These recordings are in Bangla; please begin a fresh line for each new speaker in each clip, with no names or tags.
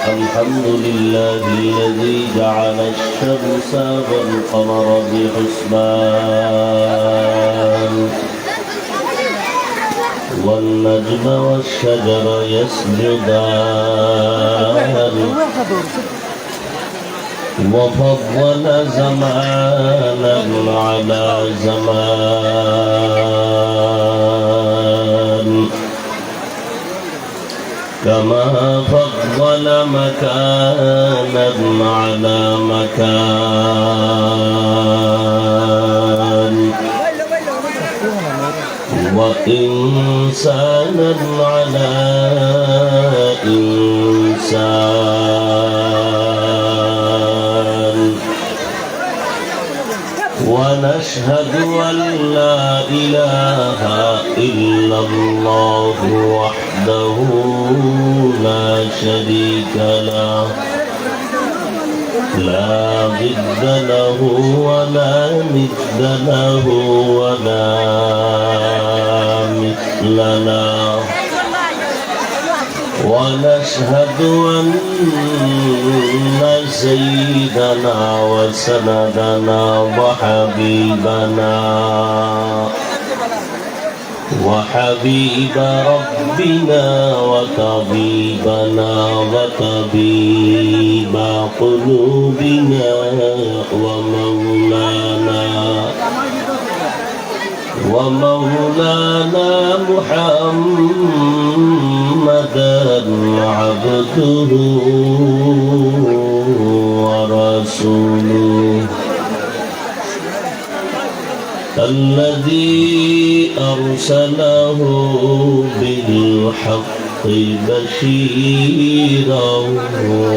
الحمد لله الذي جعل الشمس والقمر بحسبان والنجم والشجر يسجدان وفضل زمانا على زمان كما فضل مكانا على مكان وإنسانا على إنسان ونشهد أن لا إله إلا الله وحده لا شريك له لا ضد له ولا ند له ولا مثل له ونشهد أن سيدنا وسندنا وحبيب ربنا وطبيبنا وطبيب قلوبنا ومولانا محمدا عبده ورسوله الذي أرسله بالحق بشيرا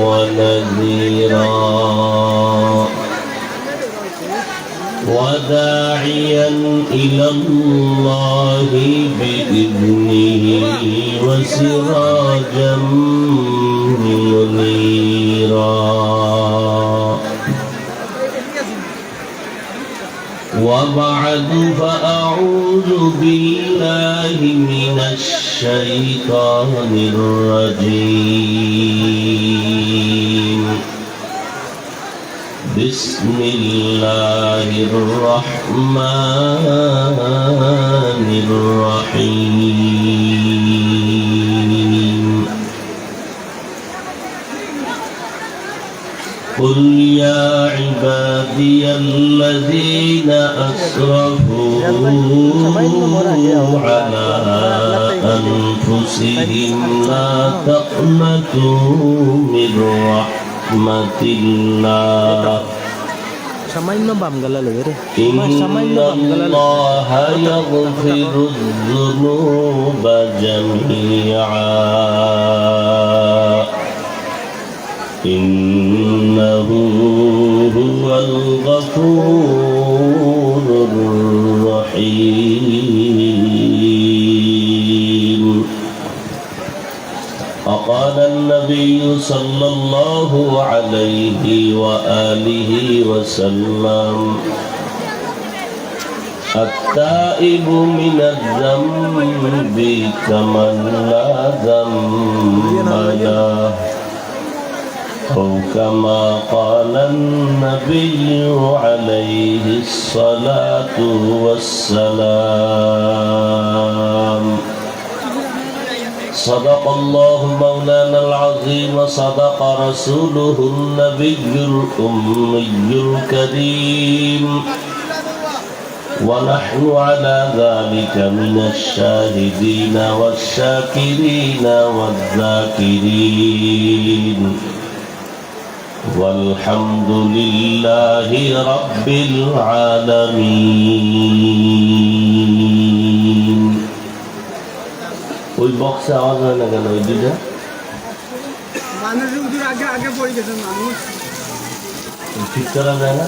ونذيرا وداعيا إلى الله بإذنه وسراجا منيرا وبعد فأعوذ بالله من الشيطان الرجيم بسم الله الرحمن الرحيم قل يا عبادي الذين أسرفوا على أنفسهم لا تقنطوا من رحمة الله إن الله يغفر الذنوب جميعا إنه هو الغفور الرحيم وقال النبي صلى الله عليه وآله وسلم التائب من الذنب كمن لا ذنب له أو كما قال النبي عليه الصلاة والسلام صدق الله مولانا العظيم وصدق رسوله النبي الأمي الكريم ونحن على ذلك من الشاهدين والشاكرين والذاكرين والحمد لله رب العالمين ওই বক্সে আওয়াজ হয় না কেন ওই দুইটা মানুষ আগে পড়ে গেছে মানুষ ঠিক করা যায় না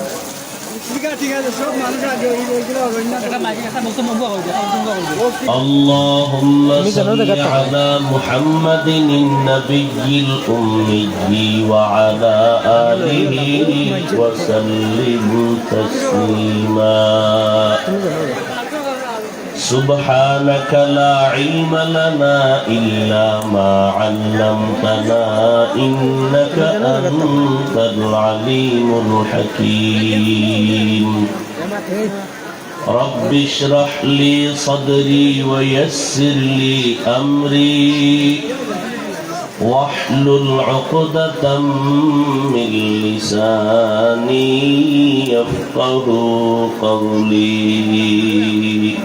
اللهم صل على محمد النبي الأمي وعلى آله وسلم تسليما سبحانك لا علم لنا إلا ما علمتنا إنك أنت العليم الحكيم رب اشرح لي صدري ويسر لي أمري واحلل عقدة من لساني يفقهوا قولي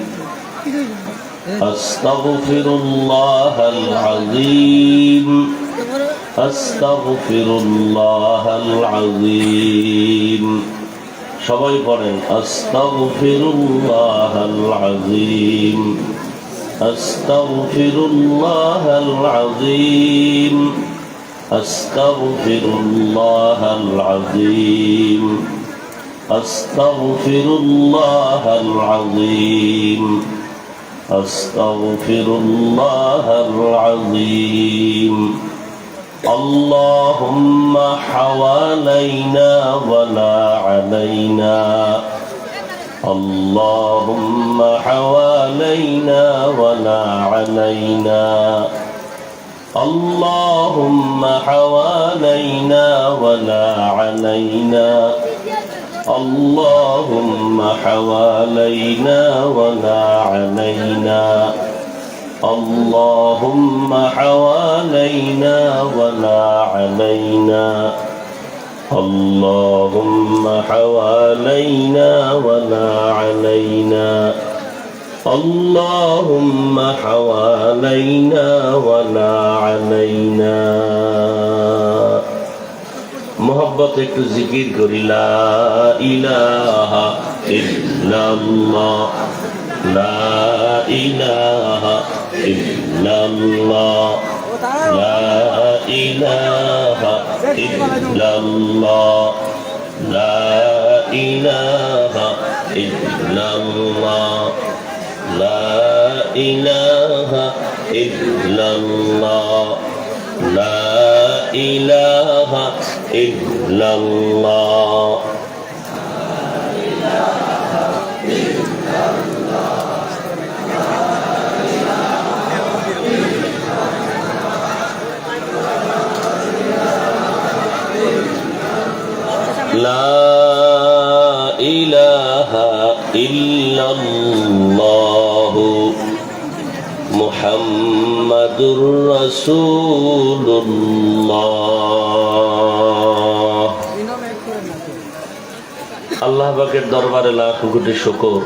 أستغفر الله العظيم أستغفر الله العظيم সবাই পড়েন আস্তাগফিরুল্লাহাল আযীম আস্তাগফিরুল্লাহাল আযীম আস্তাগফিরুল্লাহাল আযীম আস্তাগফিরুল্লাহাল আযীম আস্তাগফিরুল্লাহাল আযীম اللهم حوالينا ولا علينا اللهم حوالينا ولا علينا اللهم حوالينا ولا علينا اللهم حوالينا ولا علينا اللهم حوالينا ولا علينا اللهم حوالينا ولا علينا اللهم حوالينا ولا علينا محبت ایک ذکر کری لا الہ الا اللہ لا الہ الا اللہ لا الہ الا اللہ لا الہ الا اللہ لا الہ الا اللہ لا الہ الا اللہ لا إله إلا الله محمد رسول الله আল্লাহ পাকের দরবারে লাখ কোটি শুকর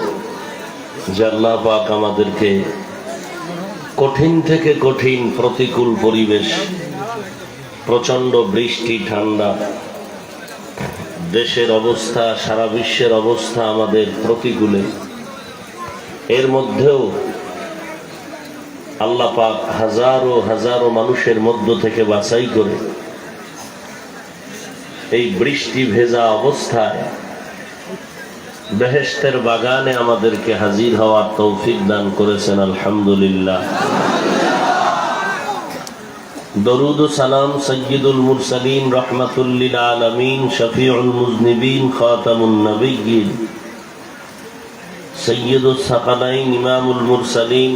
যে আল্লাহ পাক আমাদেরকে কঠিন থেকে কঠিন প্রতিকূল পরিবেশ প্রচন্ড বৃষ্টি ঠান্ডা দেশের অবস্থা সারা বিশ্বের অবস্থা আমাদের প্রতিকূলে এর মধ্যেও আল্লাহ পাক হাজারো হাজারো মানুষের মধ্য থেকে বাছাই করে এই বৃষ্টি ভেজা অবস্থায় বেহেশতের বাগানে আমাদেরকে হাজির হওয়ার তৌফিক দান করেছেন আলহামদুলিল্লাহ দরুদ ও সালাম সাইয়্যিদুল মুরসালিন রাহমাতুল লিল আলামিন শফিউল মুযনিবিন খাতামুন নবিয়্যিন সাইয়্যিদুস সাকালাইন ইমামুল মুরসালিন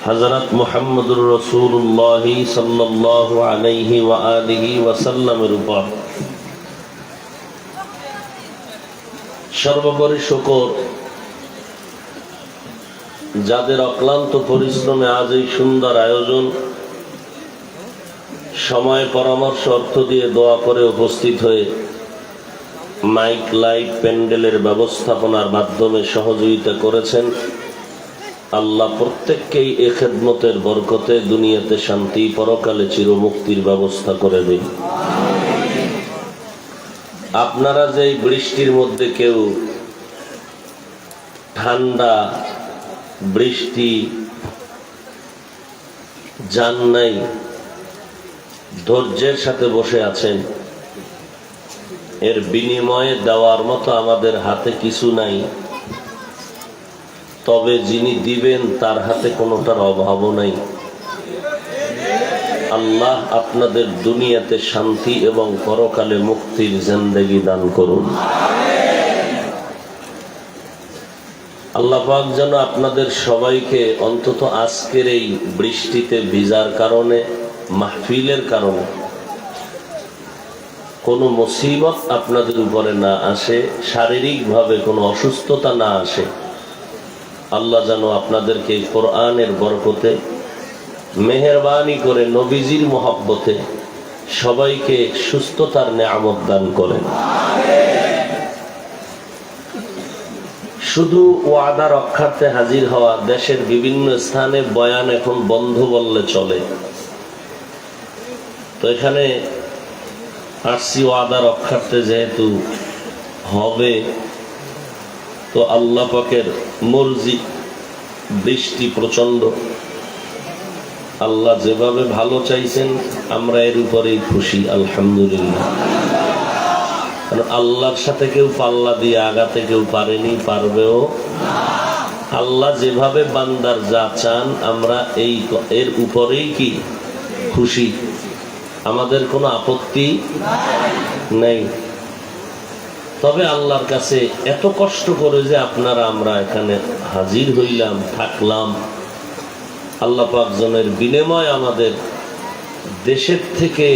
হযরত মুহাম্মদুর রাসূলুল্লাহ সাল্লাল্লাহু আলাইহি ওয়া আলিহি ওয়া সাল্লামের উপর সর্বোপরি শুকর যাদের অক্লান্ত পরিশ্রমে আজ এই সুন্দর আয়োজন সময় পরামর্শ অর্থ দিয়ে দোয়া করে উপস্থিত হয়ে মাইক লাইট প্যান্ডেলের ব্যবস্থাপনার মাধ্যমে সহযোগিতা করেছেন আল্লাহ প্রত্যেককেই এই খেদমতের বরকতে দুনিয়াতে শান্তি পরকালে চিরমুক্তির ব্যবস্থা করে দিন আপনারা যে বৃষ্টির মধ্যে কেউ ঠান্ডা বৃষ্টি জান নাই ধৈর্যের সাথে বসে আছেন এর বিনিময়ে দেওয়ার মতো আমাদের হাতে কিছু নাই তবে যিনি দিবেন তার হাতে কোনোটার অভাবও নাই আল্লাহ আপনাদের দুনিয়াতে শান্তি এবং পরকালে মুক্তির জিন্দেগি দান করুন আল্লাহ পাক যেন আপনাদের সবাইকে অন্তত আজকের এই বৃষ্টিতে ভিজার কারণে, মাহফিলের কারণে কোনো মুসিবত আপনাদের উপরে না আসে, শারীরিকভাবে কোনো অসুস্থতা না আসে। আল্লাহ যেন আপনাদেরকে কোরআনের বরকতে, মেহেরবানি করে নবীজির মহব্বতে সবাইকে সুস্থতার নেয়ামত দান করেন। শুধু ওয়াদা রক্ষার্থে হাজির হওয়া, দেশের বিভিন্ন স্থানে বয়ান এখন বন্ধ বললে চলে, তো এখানে আসছি ওয়াদা রক্ষার্থে যেহেতু হবে, তো আল্লাহ পাকের মর্জি, বৃষ্টি প্রচন্ড, আল্লাহ যেভাবে ভালো চাইছেন আমরা এর উপরেই খুশি, আলহামদুলিল্লাহ। কারণ আল্লাহর সাথে কেউ পাল্লা দিয়ে আগাতে কেউ পারেনি, পারবেও। আল্লাহ যেভাবে বান্দার যা চান আমরা এর উপরেই কি খুশি, আমাদের কোনো আপত্তি নেই। তবে আল্লাহর কাছে এত কষ্ট করে যে আপনারা আমরা এখানে হাজির হইলাম, থাকলাম, আল্লাহ পাক জনের বিনিময় আমাদের দেশের থেকে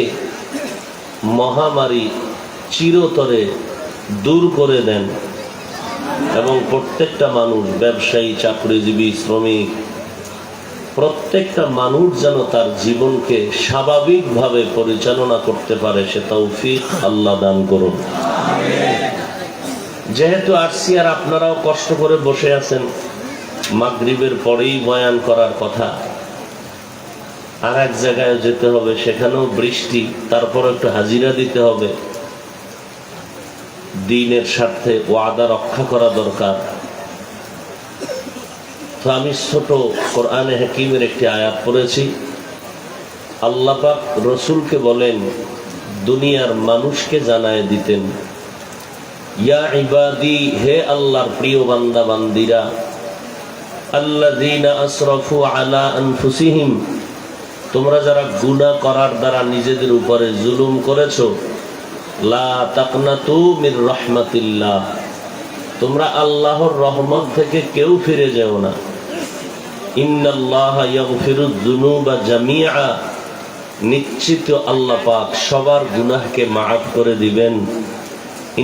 মহামারী চিরতরে দূর করে দেন এবং প্রত্যেকটা মানুষ, ব্যবসায়ী, চাকরিজীবী, শ্রমিক, প্রত্যেকটা মানুষ যেন তার জীবনকে স্বাভাবিকভাবে পরিচালনা করতে পারে, সে তৌফিক আল্লাহ দান করুন। যেহেতু আসছি আর আপনারাও কষ্ট করে বসে আছেন, মাগরিবের পরেই বয়ান করার কথা, আর এক জায়গায় যেতে হবে, সেখানেও বৃষ্টি, তারপর একটু হাজিরা দিতে হবে, দ্বীনের স্বার্থে ওয়াদা রক্ষা করা দরকার। তো আমি ছোট কোরআনে হাকিমের একটি আয়াত পড়েছি। আল্লাহ পাক রসুলকে বলেন, দুনিয়ার মানুষকে জানায় দিতেন, ইয়া ইবাদি, হে আল্লাহর প্রিয় বান্দা বান্দিরা, আল্লাযীনা আসরাফু আলা আনফুসিহিম, তোমরা যারা গুনাহ করার দ্বারা নিজেদের উপরে জুলুম করেছো, লা তাকনাতু মির রাহমাতিল্লাহ, তোমরা আল্লাহর রহমত থেকে কেউ ফিরে যেও না। ইন্নাল্লাহা ইয়াগফিরুয যুনুবা জামিআ, নিশ্চিত আল্লাহ পাক সবার গুনাহকে মাফ করে দিবেন।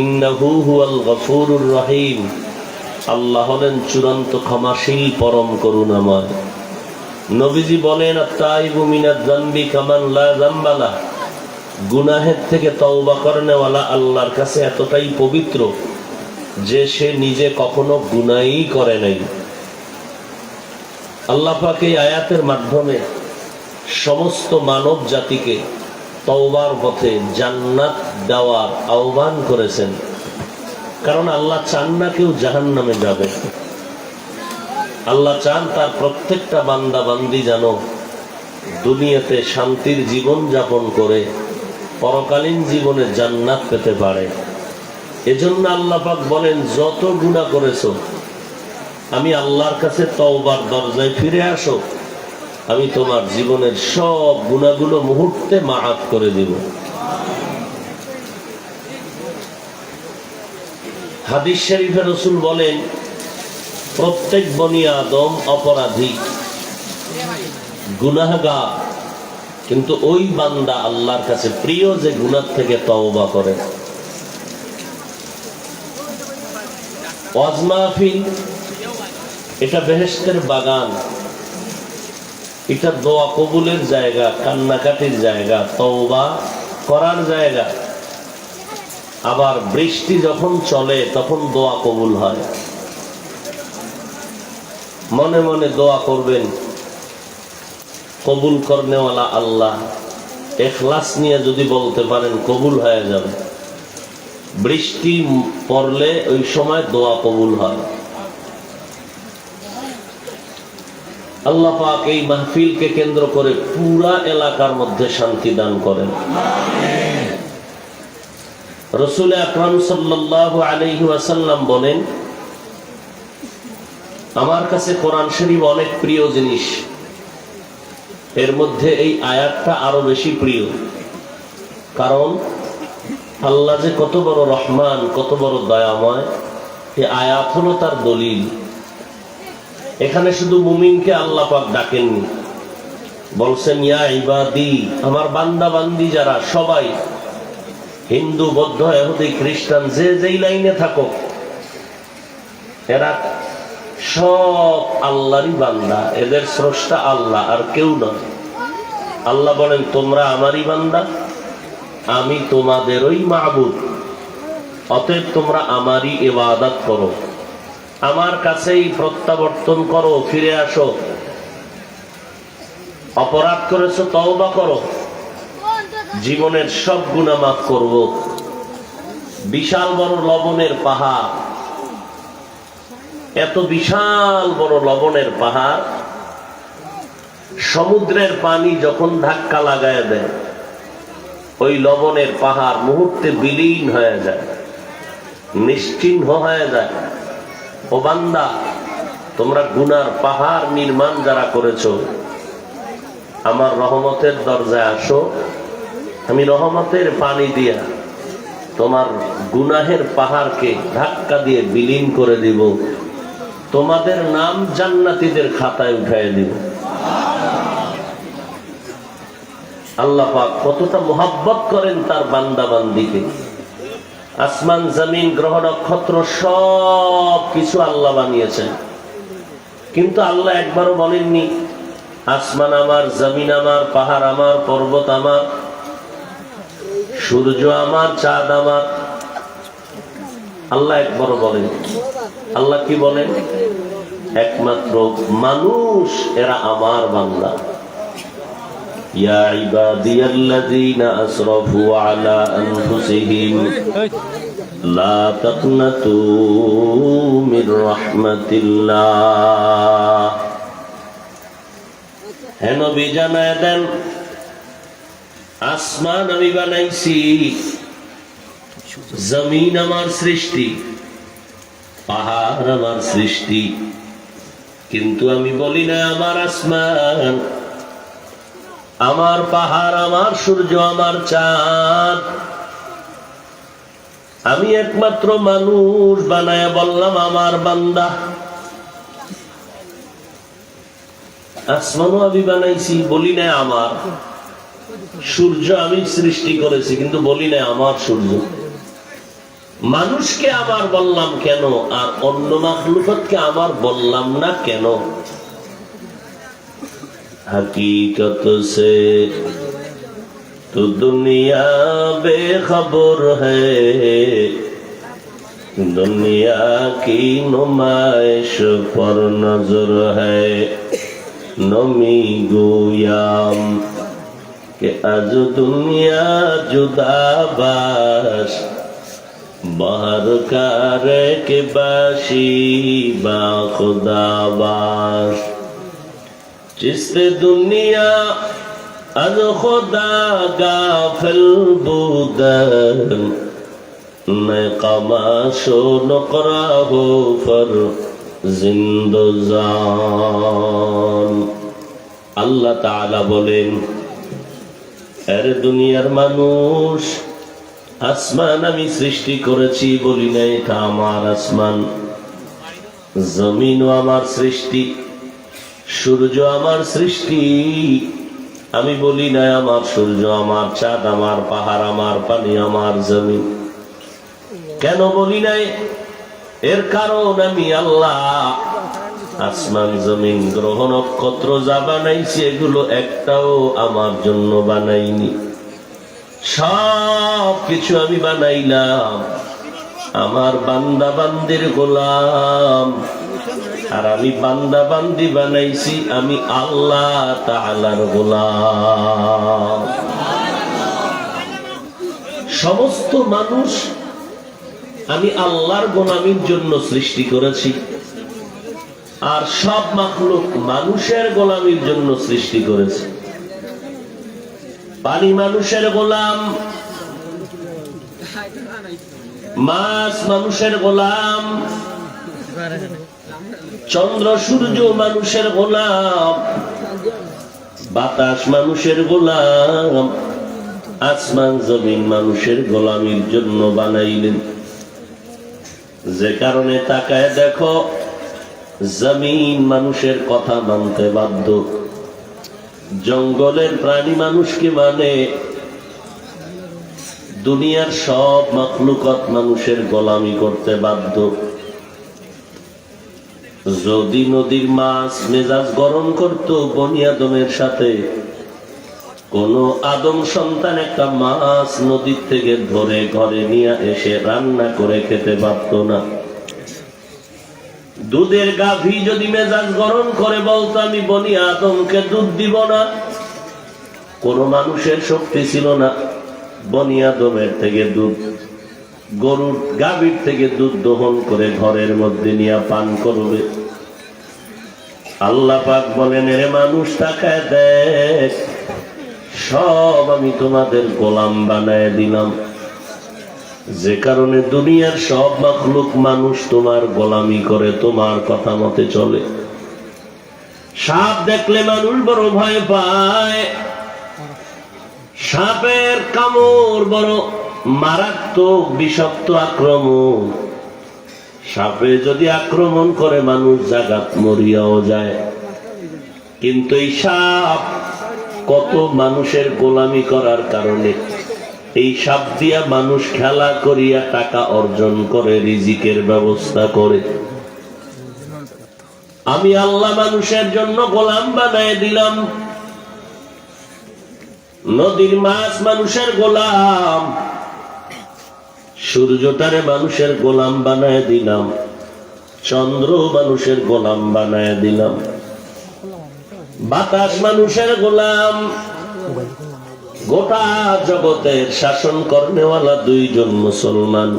ইন্নাহু হুয়াল গফুরুর রহিম, আল্লাহ হলেন চূড়ান্ত ক্ষমাশীল, পরম করুণাময়। নবীজি বলেন, আত-তাইবু মিনাজ যামবি কামান লা যামবা লাহ, গুনাহের থেকে তওবা করেনেওয়ালা আল্লাহর কাছে এতটাই পবিত্র যে সে নিজে কখনো গুনাহই করে নাই। আল্লাহ পাক এই আয়াতের মাধ্যমে সমস্ত মানব জাতিকে তওবার পথে জান্নাত দেওয়ার আহ্বান করেছেন। কারণ আল্লাহ চান না কেউ জাহান্নামে যাবে, আল্লাহ চান তার প্রত্যেকটা বান্দা বান্দি যেন দুনিয়াতে শান্তির জীবন যাপন করে পরকালীন জীবনে জান্নাত পেতে পারে। এজন্য আল্লাহ পাক বলেন, যত গুনাহ করেছো আমি আল্লাহর কাছে তওবার দরজায় ফিরে আসো, আমি তোমার জীবনের সব গুনাহগুলো মুহূর্তে মাফ করে দিব। হাদিস শরীফে রাসূল বলেন, প্রত্যেক বনি আদম অপরাধী, গুনাহগার, কিন্তু ওই বান্দা আল্লাহর কাছে প্রিয় যে গুনাহ থেকে তওবা করে। ওয়াজ মাহফিল এটা বেহেশতের বাগান, এটা দোয়া কবুলের জায়গা, কান্নাকাটির জায়গা, তওবা করার জায়গা। আবার বৃষ্টি যখন চলে তখন দোয়া কবুল হয়। মনে মনে দোয়া করবেন, কবুল করনেওয়ালা আল্লাহ, ইখলাস নিয়ে যদি বলতে পারেন কবুল হয়ে যাবে। বৃষ্টি পড়লে ওই সময় দোয়া কবুল হয়। আল্লাহ পাক এই মাহফিলকে কেন্দ্র করে পুরা এলাকার মধ্যে শান্তি দান করেন। রাসূল আকরাম সাল্লাল্লাহু আলাইহি ওয়াসাল্লাম বলেন, আমার কাছে কোরআন শরীফ অনেক প্রিয় জিনিস, এর মধ্যে এই আয়াতটা আরো বেশি প্রিয়। কারণ আল্লাহ যে কত বড় রহমান, কত বড় দয়াময়, এই আয়াত হলো তার দলিল। এখানে শুধু মুমিনকে আল্লাহ পাক ডাকেননি, বলছেন ইয়া ইবাদি, আমার বান্দা বান্দি যারা সবাই, হিন্দু বৌদ্ধ ইহুদি খ্রিস্টান যে যেই লাইনে থাকো, এরা সব আল্লাহরই বান্দা, এদের স্রষ্টা আল্লাহ আর কেউ নয়। আল্লাহ বলেন তোমরা আমারই বান্দা, আমি তোমাদেরই মাবুদ, অতএব তোমরা আমারই ইবাদত করো, আমার কাছেই প্রত্যাবর্তন করো, ফিরে আসো। অপরাধ করেছো তওবা করো, জীবনের সব গুনাহ মাফ করব। বিশাল বড় লবণের পাহাড়, এত বিশাল বড় লবণের পাহাড়, সমুদ্রের পানি যখন ধাক্কা লাগায় দেয়, ওই লবণের পাহাড় মুহূর্তে বিলীন হয়ে যায়, নিশ্চিহ্ন হয়ে যায়। ও বান্দা, তোমরা গুনার পাহাড় নির্মাণ যারা করেছো, আমার রহমতের দরজায় আসো, আমি রহমতের পানি দিয়া তোমার গুনাহের পাহাড়কে ধাক্কা দিয়ে বিলীন করে দিব, তোমাদের নাম জান্নাতীদের খাতায় উঠায় দিব। আল্লাহ পাক কতটা মুহাব্বত করেন তার বান্দা বান্দিকে। আসমান জমিন গ্রহ নক্ষত্র সব কিছু আল্লাহ বানিয়েছেন, কিন্তু আল্লাহ একবারও বলেননি আসমান আমার, জমিন আমার, পাহাড় আমার, পর্বত আমার, সূর্য আমার, চাঁদ আমার। আল্লাহ একবারও বলেন। আল্লাহ কি বলেন? একমাত্র মানুষ এরা আমার বান্দা। ইয়া ইবাদিয়াল্লাযীনা আসরাফু আলা আনফুসিহিম লা তাকনাতু মির রাহমাতিল্লাহ। হে নবী জানায় দেন, আসমান আমি বানাইছি, জমিন আমার সৃষ্টি, পাহাড় আমার সৃষ্টি, কিন্তু আমি বলি না আমার আসমান, আমার পাহাড়, আমার সূর্য, আমার চাঁদ। আমি একমাত্র মানুষ বানায়া বললাম আমার বান্দা। আসমানও আমি বানাইছি, বলি না আমার। সূর্য আমি সৃষ্টি করেছি, কিন্তু বলি না আমার সূর্য। মানুষকে আমার বললাম কেন, আর অন্য মাখলুকাতকে আমার বললাম না কেন? हकीकत से तो दुनिया बेखबर है, दुनिया की नुमाइश पर नजर है। नमी गोयाम के आज दुनिया जुदाबाश, बाहर कारे के बाशी बा खुदाबाश। जिससे दुनिया अज खुदा गाफिल बुदन, मैं कमाशो नकरा हो फर जिंदजान। আল্লাহ তাআলা বলেন, আরে দুনিয়ার মানুষ, আসমান আমি সৃষ্টি করেছি, বলি না এটা আমার আসমান। জমিনও আমার সৃষ্টি, সূর্য আমার সৃষ্টি, আমি বলি না আমার সূর্য, আমার চাঁদ, আমার পাহাড়, আমার পানি, আমার জমিন। কেন বলি নাই? এর কারণ আমি আল্লাহ আসমান জমিন গ্রহ নক্ষত্র যা বানাইছি, এগুলো একটাও আমার জন্য বানাইনি। সব কিছু আমি বানাইলাম আমার বান্দা বান্দির গোলাম। আর আমি বান্দা বান্দি বানাইছি আমি আল্লাহ তাআলার গোলাম। সমস্ত মানুষ আমি আল্লাহর গোলামির জন্য সৃষ্টি করেছি, আর সব মাখলুক মানুষের গোলামির জন্য সৃষ্টি করেছি। পানি মানুষের গোলাম, মাছ মানুষের গোলাম, চন্দ্র সূর্য মানুষের গোলাম, বাতাস মানুষের গোলাম, আসমান জমিন মানুষের গোলামির জন্য বানাইলেন। যে কারণে তাকায় দেখো, জমিন মানুষের কথা মানতে বাধ্য, জঙ্গলের প্রাণী মানুষকে মানে, দুনিয়ার সব মাখলুকাত মানুষের গোলামি করতে বাধ্য। যদি নদীর মাছ মেজাজ গরম করত বনি আদমের সাথে, কোন আদম সন্তান একটা মাছ নদীর থেকে ধরে ঘরে নিয়ে এসে রান্না করে খেতে পারত না। দুধের গাভী যদি মেজাজ গরম করে বলতো আমি বনি আদমকে দুধ দিব না, কোন মানুষের শক্তি ছিল না বনি আদমের থেকে দুধ, গরুর গাভীর থেকে দুধ দহন করে ঘরের মধ্যে নিয়ে পান করবে। আল্লাহ পাক বলেন, এরে মানুষ তাকায় দেখ, সব আমি তোমাদের গোলাম বানায় দিলাম, যে কারণে দুনিয়ার সব মাখলুক মানুষ তোমার গোলামি করে, তোমার কথা মতে চলে। সাপ দেখলে মানুষ বড় ভয় পায়, সাপের কামড় বড় মারাত্মক বিষাক্ত আক্রমণ। সাপে যদি আক্রমণ করে মানুষ জাগাত মরিয়াও যায়। কিন্তু এই সাপ কত মানুষের গোলামি করার কারণে এই সাপ দিয়া মানুষ খেলা করিয়া টাকা অর্জন করে, রিজিকের ব্যবস্থা করে। আমি আল্লাহ মানুষের জন্য গোলাম বানায় দিলাম। নদীর মাছ মানুষের গোলাম, সূর্যটারে মানুষের গোলাম বানায় দিলাম, চন্দ্র মানুষের গোলাম বানায় দিলাম, বাতাস মানুষের গোলাম। গোটা জগতের শাসন করনেওয়ালা দুইজন মুসলমান,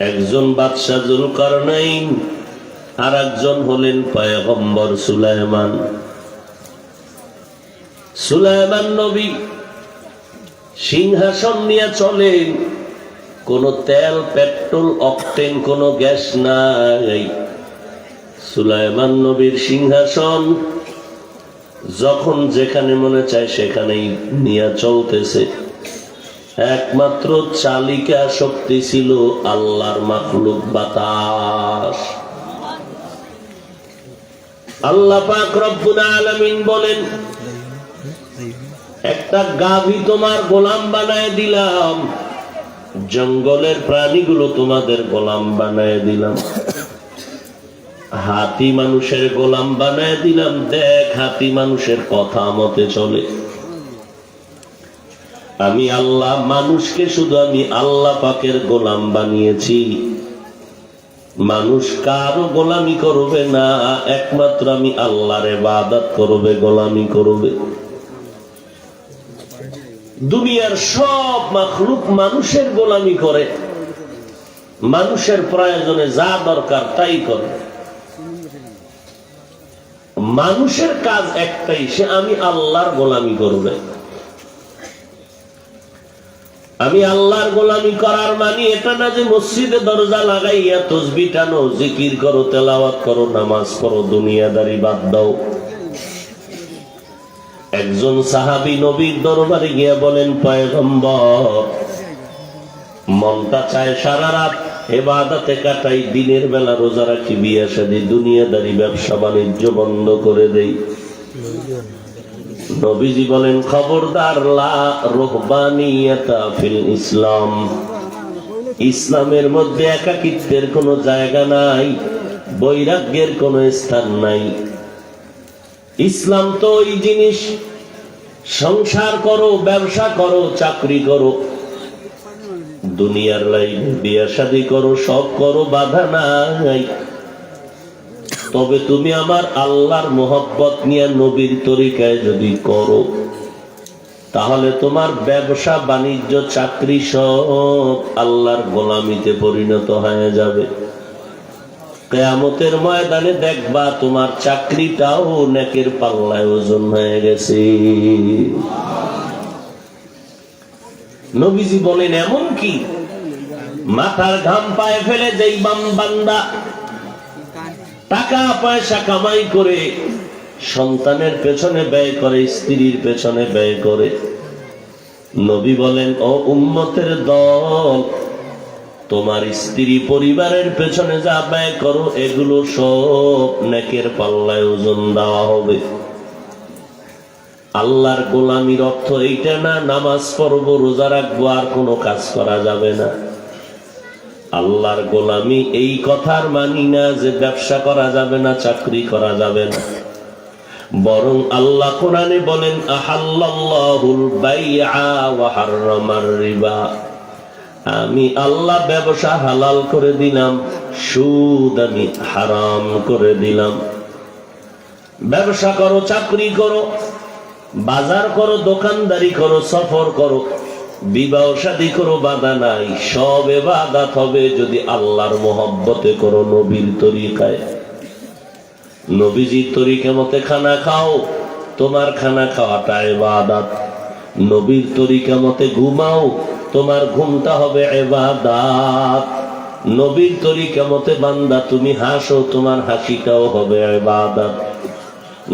একজন বাদশাহ যুলকারনাইন, আর একজন হলেন পয়গম্বর সুলাইমান। সুলাইমান নবী সিংহাসন নিয়ে চলেন, কোন তেল পেট্রোল অকটেন কোন গ্যাস নাই। সুলাইমান নবীর সিংহাসন যখন যেখানে মনে চায় সেখানেই নিয়ে চলতেছে। একমাত্র চালিকা শক্তি ছিল আল্লাহর মাখলুক বাতাস। আল্লাহ পাক রব্বুল আলামিন বলেন, একটা গাভী তোমার গোলাম বানায় দিলাম, জঙ্গলের প্রাণীগুলো তোমাদের গোলাম বানায় দিলাম, হাতি মানুষের গোলাম বানায় দিলাম। দেখ, হাতি মানুষের কথা মতে চলে। আমি আল্লাহ মানুষকে শুধু আমি আল্লাহ পাকের গোলাম বানিয়েছি, মানুষ কারো গোলামি করবে না, একমাত্র আমি আল্লাহর ইবাদত করবে, গোলামি করবে। দুনিয়ার সব মাখলুক মানুষের গোলামি করে, মানুষের প্রয়োজনে যা দরকার তাই করে। মানুষের কাজ একটাই, সে আমি আল্লাহর গোলামি করবে। আমি আল্লাহর গোলামি করার মানে এটা না যে মসজিদে দরজা লাগাইয়া তসবিহ টানো, জিকির করো, তেলাওয়াত করো, নামাজ পড়ো, দুনিয়াদারি বাদ দাও। একজন সাহাবী নবীর দরবারে গিয়া বলেন, পয়গম্বর, মনটা চায় সারা রাত ইবাদতে কাটাই, দিনের বেলা রোজা রাখি, বিয়ে শাদী, দুনিয়াদারি ব্যবসা বাণিজ্য বন্ধ করে দেই। নবীজি বলেন, খবরদার, লা রুহবানিয়াতা ফিল ইসলাম, ইসলামের মধ্যে একাকিত্বের কোনো জায়গা নাই, বৈরাগ্যের কোনো স্থান নাই। ইসলাম তো ওই জিনিস, সংসার করো, ব্যবসা করো, চাকরি করো, দুনিয়ার লাইনে বিয়ে শাদী করো, সব করো, বাধা নাই। তবে তুমি আমার আল্লাহর মোহব্বত নিয়ে নবীর তরিকায় যদি করো, তাহলে তোমার ব্যবসা বাণিজ্য চাকরি সব আল্লাহর গোলামিতে পরিণত হয়ে যাবে। কিয়ামতের ময়দানে দেখবা তোমার চাকরিটাও নেকের পাল্লায় ওজন হয়ে গেছে। নবীজি বলেন, এমন কি মাথার ঘাম পায়ে ফেলে যেই বান্দা টাকা পয়সা কামাই করে সন্তানের পেছনে ব্যয় করে, স্ত্রীর পেছনে ব্যয় করে, নবী বলেন, ও উম্মতের দল, তোমার স্ত্রী পরিবারের পেছনে যা ব্যয় করো এগুলো সব নেকের পাল্লায় ওজন দেওয়া হবে। আল্লাহর গোলামির অর্থ এইটা না নামাজ পড়বো রোজা রাখবো আর কোনো কাজ করা যাবে না। আল্লাহর গোলামি এই কথার মানি না যে ব্যবসা করা যাবে না, চাকরি করা যাবে না। বরং আল্লাহ কোরআনে বলেন আহাল্লাল্লাহুল বাইআ ওয়া হাররামার রিবা, আমি আল্লাহ ব্যবসা হালাল করে দিলাম, সুদ আমি হারাম করে দিলাম। ব্যবসা করো, চাকরি করো, বাজার করো, দোকানদারি করো, সফর করো, বিবাহ শাদী করো, বাধা নাই। সব ইবাদত হবে যদি আল্লাহর মহব্বতে করো, নবীর তরিকায়। নবীজির তরিকা মতে খানা খাও, তোমার খানা খাওয়াটা ইবাদত। নবীর তরিকা মতে ঘুমাও, তোমার ঘুমটা হবে ইবাদত। নবীর তরিকা মতে বান্দা তুমি হাসো, তোমার হাসিটাও হবে ইবাদত।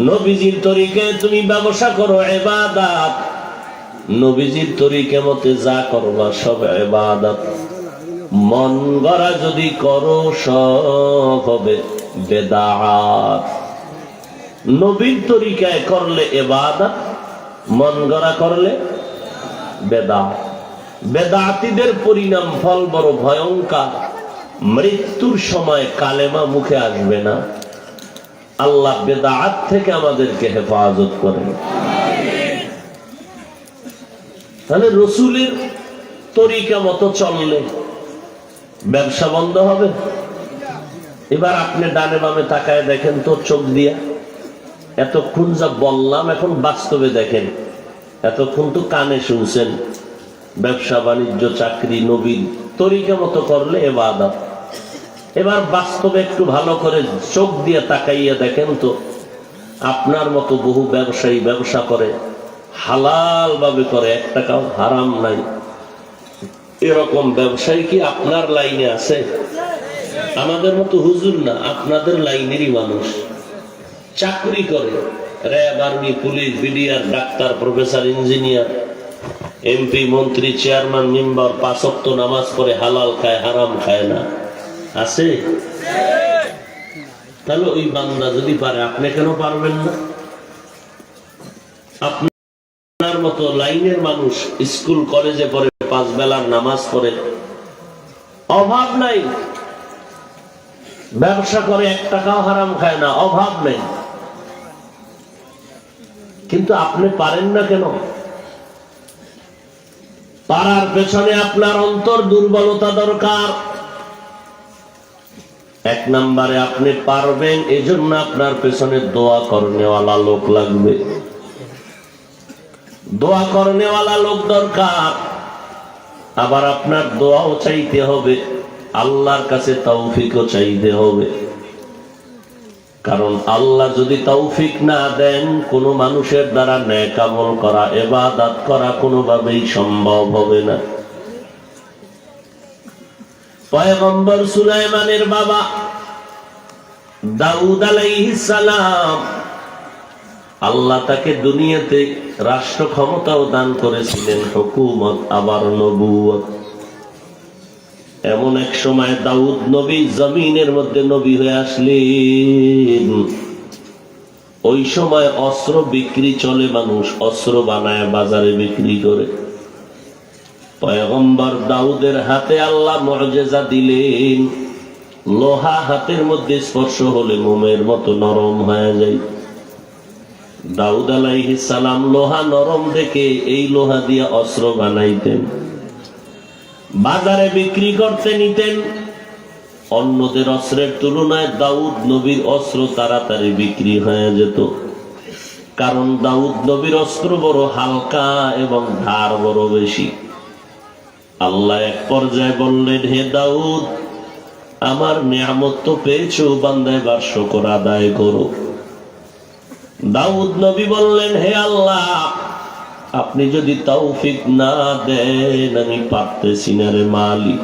নবীজির তরিকায় তুমি ব্যবসা করো, ইবাদত। নবীজির তরিকা মতে যা করবা সব ইবাদত। মন গড়া যদি করো সব হবে বেদাত। নবীর তরিকায় করলে ইবাদত, মন গড়া করলে বেদাত। বেদাতীদের পরিণাম ফল বড় ভয়ঙ্কর। মৃত্যুর সময় কালেমা মুখে আসবে না। আল্লাহ বেদাত থেকে আমাদেরকে হেফাজত করেন। তাহলে রসুলের তরিকা মতো চললে ব্যবসা বন্ধ হবে? এবার আপনি ডানে বামে তাকায় দেখেন তো চোখ দিয়া। এতক্ষণ যা বললাম এখন বাস্তবে দেখেন। এতক্ষণ তো কানে শুনছেন। ব্যবসা বাণিজ্য চাকরি নবীর তরিকা মতো করলে ইবাদত। এবার বাস্তবে একটু ভালো করে চোখ দিয়ে তাকাইয়া দেখেন তো, আপনার মতো বহু ব্যবসায়ী ব্যবসা করে, হালাল ভাবে করে, এক টাকাও হারাম নাই। এরকম ব্যবসায়ী কি আপনার লাইনে আছে? আমাদের মতো হুজুর না, আপনাদের লাইনেরই মানুষ। চাকরি করে, RAB, army, police, BDR, doctor, professor, engineer, MP, মন্ত্রী, চেয়ারম্যান, মেম্বার, 5 ওয়াক্ত নামাজ পড়ে, হালাল খায়, হারাম খায় না, আছে? তাহলে ওই বান্দা যদি পারে, আপনি কেন পারবেন না? আপনার মতো লাইনের মানুষ স্কুল কলেজে পড়ে, 5 বেলার নামাজ পড়ে, অভাব নাই, ব্যবসা করে, 1 টাকাও হারাম খায় না, অভাব নেই। কিন্তু আপনি পারেন না কেন? পারার পেছনে আপনার অন্তর দুর্বলতা দরকার। 1 নম্বরে আপনি পারবেন, এজন্য আপনার পেছনে দোয়া করনেওয়ালা লোক লাগবে। দোয়া করনেওয়ালা লোক দরকার। আবার আপনার দোয়াও চাইতে হবে, আল্লাহর কাছে তৌফিকও চাইতে হবে। কারণ আল্লাহ যদি তৌফিক না দেন, কোন মানুষের দ্বারা নেক আমল করা, ইবাদত করা কোনোভাবেই সম্ভব হবে না। পয়গম্বর সুলাইমানের বাবা দাউদ আলাইহিস সালাম, আল্লাহ তাকে দুনিয়াতে রাষ্ট্র ক্ষমতাও দান করেছিলেন, হুকুমত, আবার নবুয়ত। এমন এক সময় দাউদ নবী জমিনের মধ্যে নবী হয়ে আসলেন। ওই সময় অস্ত্র বিক্রি চলে, মানুষ অস্ত্র বানায় বাজারে বিক্রি করে। পয়গম্বর দাউদের হাতে আল্লাহ মুআজিজা দিলেন, লোহা হাতের মধ্যে স্পর্শ হলে মোমের মতো নরম হয়ে যায়। দাউদ আলাইহিস সালাম লোহা নরম দেখে এই লোহা দিয়ে অস্ত্র বানাইতেন, বাজারে বিক্রি করতে নিতেন। অন্যদের অস্ত্রের তুলনায় দাউদ নবীর অস্ত্র তাড়াতাড়ি বিক্রি হয়ে যেত। কারণ দাউদ নবীর অস্ত্র বড় হালকা এবং ধার বড় বেশি। আল্লাহ এক পর্যায়ে বললেন, হে দাউদ, আমার নিয়ামত তো পেয়েছো, বান্দা এবার শুকর আদায় করো। দাউদ নবী বললেন, হে আল্লাহ, আপনি যদি তৌফিক না দেন আমি পারতেছি না রে মালিক।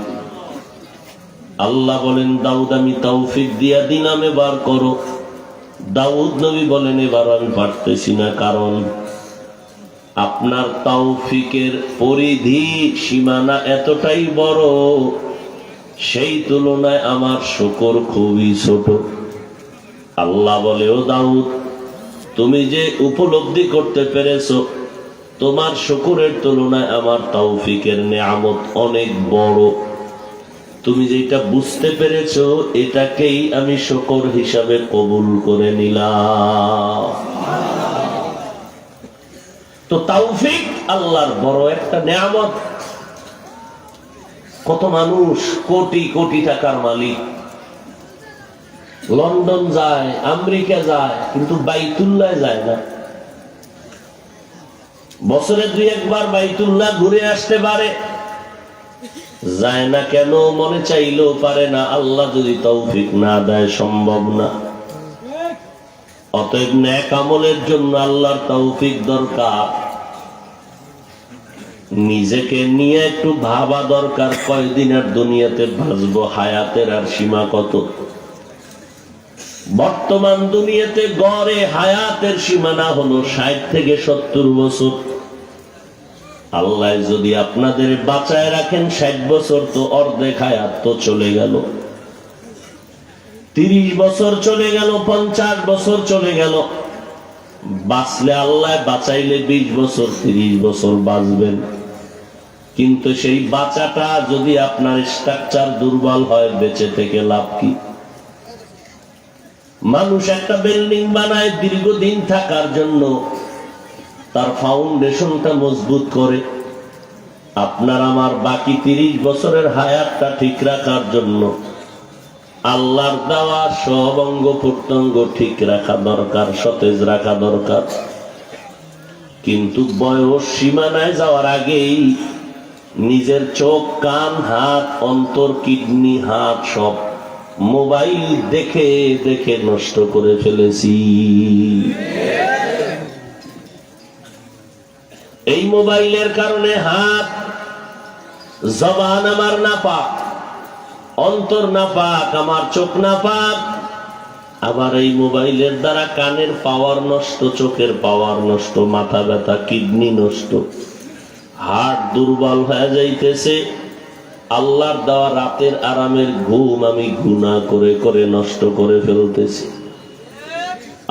আল্লাহ বলেন, দাউদ আমি তৌফিক দিয়া দিলাম, এবার করো। দাউদ নবী বলেন, এবার আমি পারতেছি না, কারণ আপনার তৌফিকের পরিধি সীমানা এতটাই বড়, সেই তুলনায় আমার শুকর খুবই ছোট। আল্লাহ বলে, ও দাউদ, তুমি যে উপলব্ধি করতে পেরেছো তোমার শুকরের তুলনায় আমার তৌফিকের নেয়ামত অনেক বড়, তুমি যেটা বুঝতে পেরেছো এটাকেই আমি শুকর হিসাবে কবুল করে নিলাম। তো তৌফিক আল্লাহর বড় একটা নেয়ামত। কত মানুষ কোটি কোটি টাকার মালিক, লন্ডন যায়, আমেরিকা যায়, কিন্তু বাইতুল্লাহ যায় না। বছরে 2-1 বার বাইতুল্লাহ ঘুরে আসতে পারে, যায় না কেন? মনে চাইলেও পারে না, আল্লাহ যদি তৌফিক না দেয় সম্ভব না। অতএব নেক আমলের জন্য আল্লাহর তৌফিক দরকার। নিজেকে নিয়ে একটু ভাবা দরকার, কয়দিন আর দুনিয়াতে বাঁচবো, হায়াতের আর সীমা কত। বর্তমান দুনিয়াতে গড়ে হায়াতের সীমানা হলো 60 থেকে 70 বছর। আল্লাহ যদি আপনাদের বাঁচায় রাখেন 60 বছর, তো অর্ধেক হায়াত তো চলে গেল। 30 বছর চলে গেল, 50 বছর চলে গেল। বাঁচলে আল্লাহ বাঁচাইলে 20 বছর 30 বছর বাঁচবেন, কিন্তু সেই বাঁচাটা যদি আপনার স্ট্রাকচার দুর্বল হয়, বেঁচে থেকে লাভ কি? মানুষ একটা বিল্ডিং বানায় দীর্ঘদিন থাকার জন্য, তার ফাউন্ডেশনটা মজবুত করে। আপনার আমার বাকি 30 বছরের হায়াতটা ঠিক রাখার জন্য আল্লাহর দেওয়া সব অঙ্গ প্রত্যঙ্গ ঠিক রাখা দরকার, সতেজ রাখা দরকার। কিন্তু বয়স সীমানায় যাওয়ার আগেই নিজের চোখ, কান, হাত, অন্তর, কিডনি, হাত সব মোবাইল দেখে দেখে নষ্ট করে ফেলেছি। এই মোবাইলের কারণে হাত, জবান আমার নাপাক, অন্তর নাপাক, আমার চোখ নাপাক। আবার এই মোবাইলের দ্বারা কানের পাওয়ার নষ্ট, চোখের পাওয়ার নষ্ট, মাথা ব্যথা, কিডনি নষ্ট, হার্ট দুর্বল হয়ে যাইতেছে। আল্লাহর দেওয়া রাতের আরামের ঘুম আমি গুনাহ করে করে নষ্ট করে ফেলতেছি।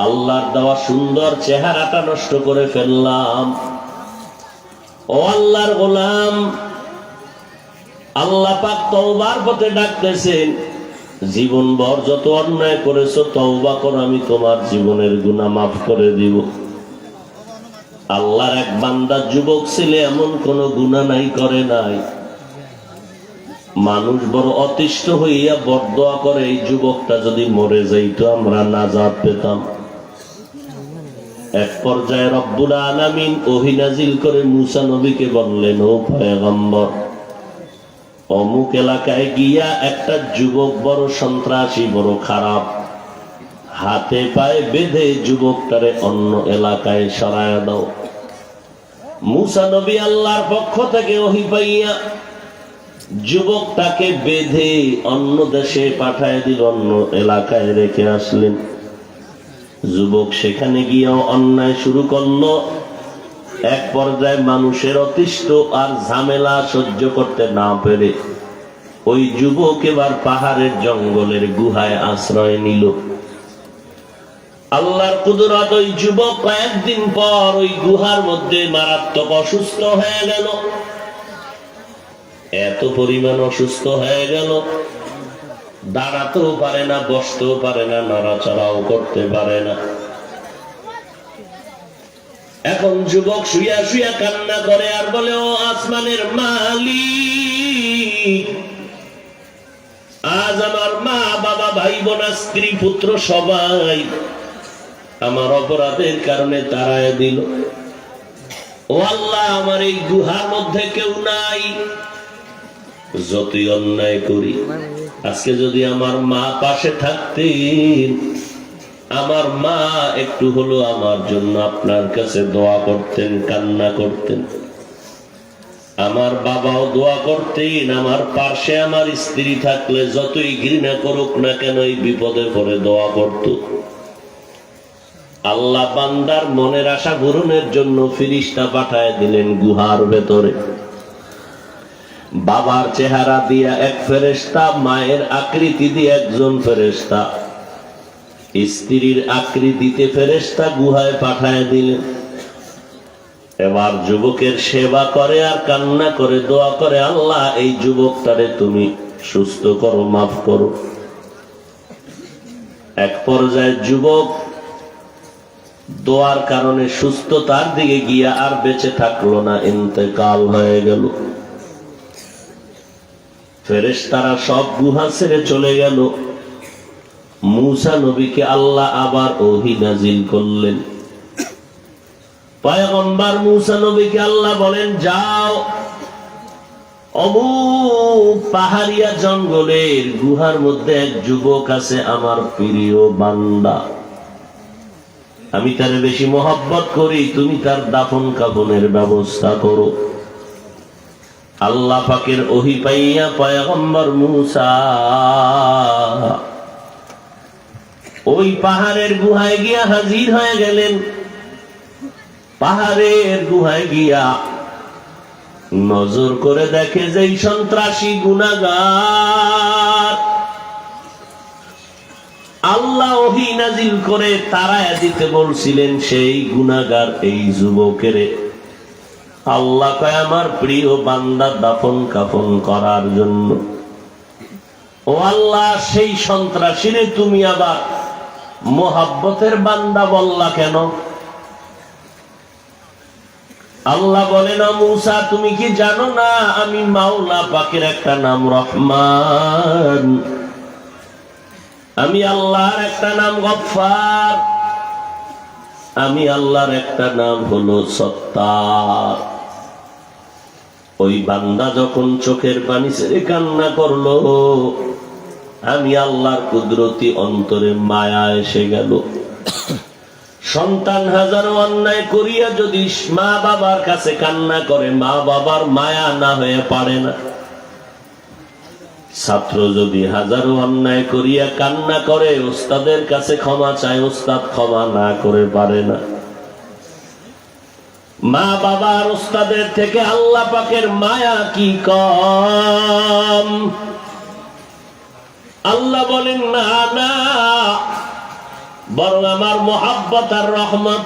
আল্লাহর দেওয়া সুন্দর চেহারাটা নষ্ট করে ফেললাম। ও আল্লাহর গোলাম, আল্লাহ পাক তওবার পথে ডাকতেছেন, জীবনভর যত অন্যায় করেছো তওবা করো, আমি তোমার জীবনের গুনাহ মাফ করে দিব। আল্লাহর এক বান্দা যুবক ছেলে এমন কোন গুনাহ নাই করে নাই। মানুষ বড় অতিষ্ঠ হইয়া বরদোয়া করে, এই যুবকটা যদি মরে যাইতো আমরা নাজাত পেতাম। এক পর্যায়ে রব্বুল আলামিন ওহী নাজিল করে মুসা নবীকে বললেন, ও পয়গম্বর, অমুক এলাকায় গিয়া একটা যুবক বড় সন্ত্রাসী, বড় খারাপ, হাতে পায়ে বেঁধে যুবকটারে অন্য এলাকায় সরায়া দাও। মুসা নবী আল্লাহর পক্ষ থেকে ওহী পাইয়া যুবকটাকে বেঁধে অন্য দেশে পাঠায় দিল, অন্য এলাকায় রেখে আসলেন। যুবক সেখানে গিয়েও অন্যায় শুরু করলো। এক পর্যায়ে মানুষের অতিষ্ঠ আর ঝামেলা সহ্য করতে না পেরে ওই যুবক এবার পাহাড়ের জঙ্গলের গুহায় আশ্রয় নিল। আল্লাহর কুদরত, ওই যুবক কয়েকদিন পর ওই গুহার মধ্যে মারাত্মক অসুস্থ হয়ে গেল। এত পরিমাণ অসুস্থ হয়ে গেল, দাঁড়াতেও পারে না, বসতেও পারে না, নড়াচড়াও করতে পারে না। এখন যুবক শুইয়া শুইয়া কান্না করে আর বলে, ও আসমানের মালিক, আজ আমার মা, বাবা, ভাই, বোন, স্ত্রী, পুত্র সবাই আমার অপরাধের কারণে তাড়ায় দিল। ও আল্লাহ, আমার এই গুহার মধ্যে কেউ নাই। যতই অন্যায় করি, আজকে যদি আমার মা পাশে থাকতেন, আমার মা একটু হলো আমার জন্য আপনার কাছে দোয়া করতেন, কান্না করতেন। আমার বাবাও দোয়া করতেন, আমার পাশে আমার স্ত্রী থাকলে যতই ঘৃণা করুক না কেন এই বিপদে পড়ে দোয়া করত। আল্লাহ বান্দার মনের আশা পূরণের জন্য ফিরিস্তা পাঠায় দিলেন গুহার ভেতরে। বাবার চেহারা দিয়া এক ফেরেশতা, মায়ের আকৃতি দিয়ে একজন ফেরেশতা, স্ত্রীর আকৃতিতে ফেরেশতা গুহায় পাঠায় দিলেন। এবার যুবকের সেবা করে আর কান্না করে দোয়া করে, আল্লাহ এই যুবকটারে তুমি সুস্থ করো, মাফ করো। এক পর্যায়ে যুবক দোয়ার কারণে সুস্থতার দিকে গিয়া আর বেঁচে থাকলো না, ইন্তেকাল হয়ে গেল। ফেরেশতারা সব গুহা ছেড়ে চলে গেল। মূসা নবীকে আল্লাহ আবার ওহী নাজিল করলেন। পয়গম্বর মূসা নবীকে আল্লাহ বলেন, যাও অমুক পাহাড়িয়া জঙ্গলের গুহার মধ্যে এক যুবক আছে, আমার প্রিয় বান্দা, আমি তার বেশি মহব্বত করি, তুমি তার দাফন কাফনের ব্যবস্থা করো। আল্লাহ পাকের ওহী পাইয়া পয়গম্বর মূসা ওই পাহাড়ের গুহায় গিয়া হাজির হয়ে গেলেন। পাহাড়ের গুহায় গিয়া নজর করে দেখে যে এই সন্ত্রাসী গুনাহগার আল্লাহ ওহী নাজিল করে তাড়ায়া দিতে বলছিলেন, সেই গুনাহগার এই যুবকের আল্লাহ কয় আমার প্রিয় বান্দা দাফন কাফন করার জন্য। ও আল্লাহ, সেই সন্ত্রাসীরে তুমি আবার মোহাব্বতের বান্দা বললা কেন? আল্লাহ বলেন, মূসা তুমি কি জানো না আমি মাওলা পাকের একটা নাম রহমান, আমি আল্লাহর একটা নাম গফফার, আমি আল্লাহর একটা নাম হলো সত্তার। ওই বান্দা যখন চোখের পানি ছেড়ে কান্না করলো, আমি আল্লাহর কুদরতি অন্তরে মায়া এসে গেল। সন্তান হাজারো অন্যায় করিয়া যদি মা বাবার কাছে কান্না করে, মা বাবার মায়া না হয়ে পারে না। ছাত্র যদি হাজারো অন্যায় করিয়া কান্না করে, ওস্তাদের কাছে ক্ষমা চায়, ওস্তাদ ক্ষমা না করে পারে না। মা বাবার ওস্তাদের থেকে আল্লাহ পাকের মায়া কি কম? আল্লাহ বলেন, না না, বরং আমার মোহাব্বত আর রহমত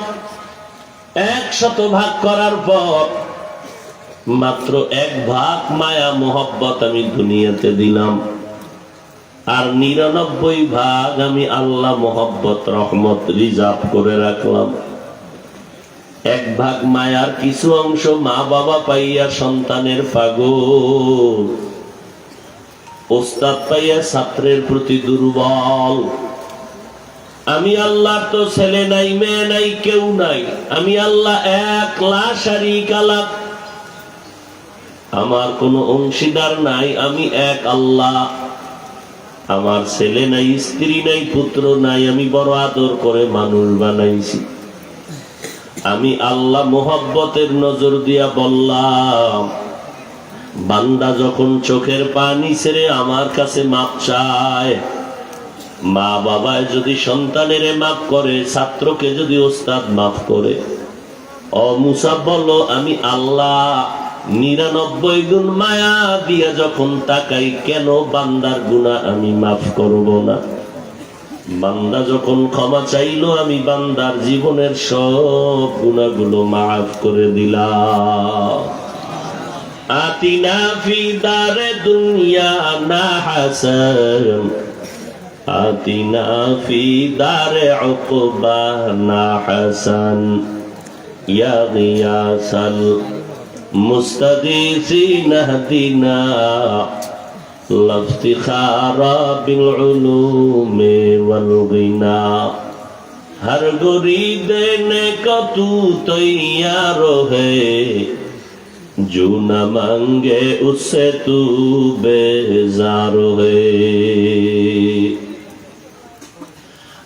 100 ভাগ করার পর মাত্র 1 ভাগ মায়া মোহাব্বত আমি দুনিয়াতে দিলাম, আর 99 ভাগ আমি আল্লাহ মোহাব্বত রহমত রিজার্ভ করে রাখলাম। 1 ভাগ মায়ার কিছু অংশ মা বাবা পাইয়া সন্তানের পাগল, ওস্তাদ পাইয়া ছাত্রের প্রতি দুর্বল। আমি আল্লাহ তো ছেলে নাই, মেয়ে নাই, কেউ নাই, আমি আল্লাহ এক লা শারীকা লাহ, আমার কোনো অংশীদার নাই, আমি এক আল্লাহ। আমার ছেলে নাই, স্ত্রী নাই, পুত্র নাই, আমি বড় আদর করে মানুষ বানাইছি। আমি আল্লাহ মোহাব্বতের নজর দিয়া বললাম, বান্দা যখন চোখের পানি ছেড়ে আমার কাছে মাপ চায়, মা বাবায় যদি সন্তানের মাফ করে, ছাত্রকে যদি ওস্তাদ মাফ করে, ও মূসা বলো আমি আল্লাহ 99 গুণ মায়া দিয়া যখন তাকাই, কেন বান্দার গুনাহ আমি মাফ করব না? বান্দা যখন ক্ষমা চাইলো, আমি বান্দার জীবনের সব গুনাহগুলো মাফ করে দিলাম। আতিনা ফি দারে দুনিয়া না হাসান, আতিনা ফি দারে উকবা না হাসান, ইয়া গিয়াসাল মুস্তাগীসিন হদিনা লফতিখারা বিল উলুমি ওয়াল গিনা। हर गोरी देने को तू तैयार है, जो न मांगे उससे तू बेजार है।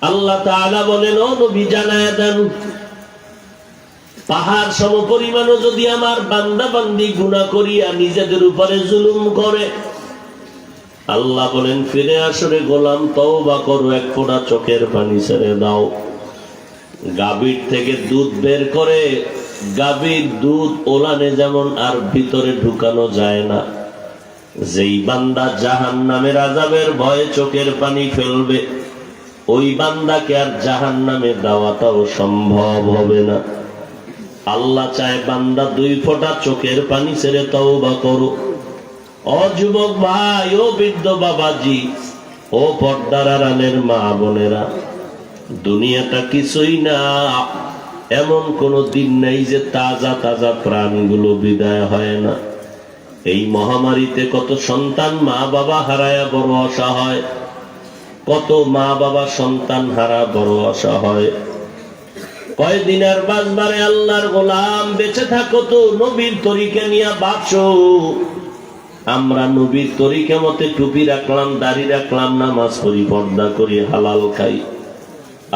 আল্লাহ তাআলা বলেন, ও নবী জানায়া দেন, পাহাড় সম পরিমাণও যদি আমার বান্দা বান্দি গুনাহ করিয়া নিজেদের উপরে জুলুম করে, আল্লাহ বলেন ফিরে আসরে গোলাম, তওবা করো, 1 ফোঁটা চোখের পানি ছেড়ে দাও। গাভীর থেকে দুধ বের করে, গাভীর দুধ ওলানে যেমন আর ভিতরে ঢুকানো যায় না, যেই বান্দা জাহান্নামের আযাবের ভয়ে চোখের পানি ফেলবে, ওই বান্দাকে আর জাহান্নামে দেওয়াটাও সম্ভব হবে না। আল্লাহ চায় বান্দা 2 ফোঁটা চোখের পানি ছেড়ে তওবা করো। ও যুবক ভাই, ও বৃদ্ধ বাবাজি, ও পর্দার আড়ালের মা বোনেরা, দুনিয়াটা কিছুই না। এমন কোনো দিন নাই যে তাজা তাজা প্রাণগুলো বিদায় হয় না। এই মহামারীতে কত সন্তান মা বাবা হারায়া বড় অসহায়, কত মা বাবা সন্তান হারা বড় অসহায়। কয়দিন আর বাঁচবারে আল্লাহর গোলাম, বেঁচে থাকো তো নবীর তরিকা নিয়ে বাঁচো। আমরা নবীর তরিকা মতে টুপি রাখলাম, দাড়ি রাখলাম, নামাজ পড়ি, পর্দা করি, হালাল খাই।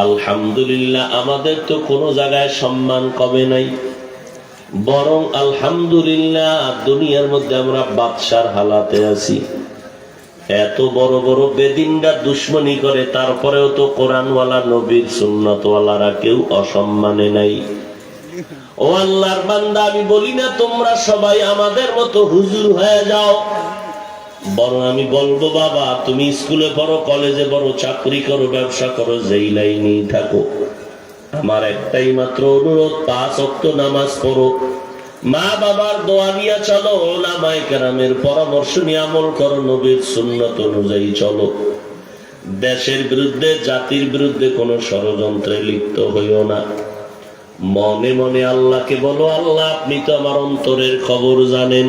আলহামদুলিল্লাহ, আমাদের তো কোনো জায়গায় সম্মান কমে নাই, বরং আলহামদুলিল্লাহ দুনিয়ার মধ্যে আমরা বাদশার হালাতে আছি। এত বড় বড় বেদিনরা দুশ্মনী করে, তারপরেও তো কোরআনওয়ালা নবীর সুন্নতওয়ালারা কেউ অসম্মানে নাই। ও আল্লাহর বান্দা, আমি বলি না তোমরা সবাই আমাদের মতো হুজুর হয়ে যাও, বরং আমি বলবো বাবা তুমি স্কুলে পড়ো, কলেজে পড়ো, চাকরি করো, ব্যবসা করো, যেই লাইনেই থাকো, আমার একটাই মাত্র অনুরোধ, 5 ওয়াক্ত নামাজ পড়ো, মা বাবার দোয়া নিয়ে চলো, ওলামায়ে কেরামের পরামর্শ নিয়ে আমল করো, নবীর সুন্নত অনুযায়ী চলো। দেশের বিরুদ্ধে, জাতির বিরুদ্ধে কোনো ষড়যন্ত্রে লিপ্ত হইও না। মনে মনে আল্লাহকে বলো, আল্লাহ আপনি তো আমার অন্তরের খবর জানেন।